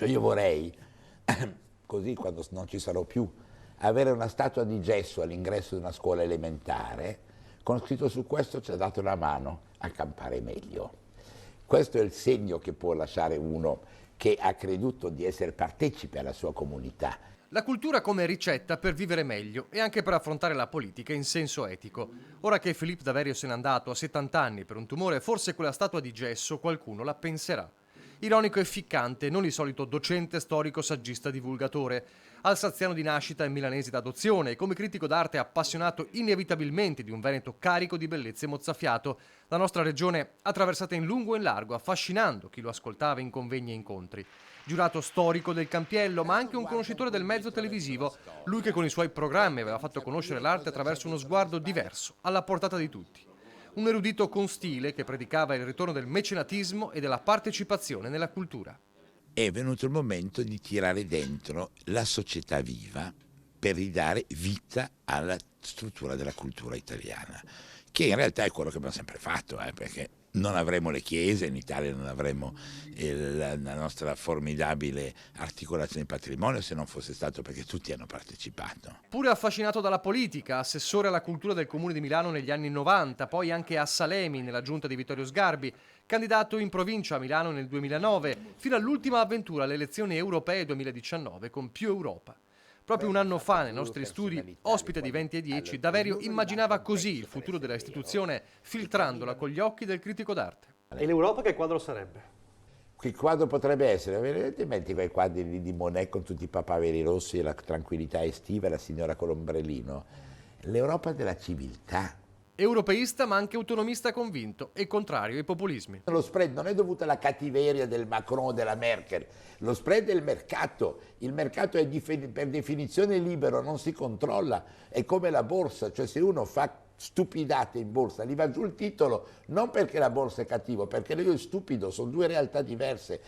Cioè io vorrei, così quando non ci sarò più, avere una statua di gesso all'ingresso di una scuola elementare con scritto su questo ci ha dato una mano a campare meglio. Questo è il segno che può lasciare uno che ha creduto di essere partecipe alla sua comunità. La cultura come ricetta per vivere meglio e anche per affrontare la politica in senso etico. Ora che Philippe Daverio se n'è andato a 70 anni per un tumore, forse quella statua di gesso qualcuno la penserà. Ironico e ficcante, non il solito docente, storico, saggista, divulgatore. Alsaziano di nascita e milanese d'adozione, come critico d'arte appassionato inevitabilmente di un Veneto carico di bellezze mozzafiato, la nostra regione attraversata in lungo e in largo, affascinando chi lo ascoltava in convegni e incontri. Giurato storico del Campiello, ma anche un conoscitore del mezzo televisivo, lui che con i suoi programmi aveva fatto conoscere l'arte attraverso uno sguardo diverso, alla portata di tutti. Un erudito con stile che predicava il ritorno del mecenatismo e della partecipazione nella cultura. È venuto il momento di tirare dentro la società viva per ridare vita alla struttura della cultura italiana, che in realtà è quello che abbiamo sempre fatto, perché non avremo le chiese, in Italia non avremo la nostra formidabile articolazione di patrimonio se non fosse stato perché tutti hanno partecipato. Pure affascinato dalla politica, assessore alla cultura del Comune di Milano negli anni 90, poi anche a Salemi nella giunta di Vittorio Sgarbi, candidato in provincia a Milano nel 2009, fino all'ultima avventura alle elezioni europee 2019 con Più Europa. Proprio un anno fa, nei nostri studi, ospite di 20 e 10, Daverio immaginava così il futuro della istituzione, filtrandola con gli occhi del critico d'arte. E l'Europa che quadro sarebbe? Che quadro potrebbe essere? Dimentico quei quadri di Monet con tutti i papaveri rossi e la tranquillità estiva e la signora con l'ombrellino. L'Europa della civiltà. Europeista ma anche autonomista convinto e contrario ai populismi. Lo spread non è dovuto alla cattiveria del Macron o della Merkel, lo spread è il mercato è per definizione libero, non si controlla, è come la borsa, cioè se uno fa stupidate in borsa gli va giù il titolo, non perché la borsa è cattivo, perché lui è stupido, sono due realtà diverse.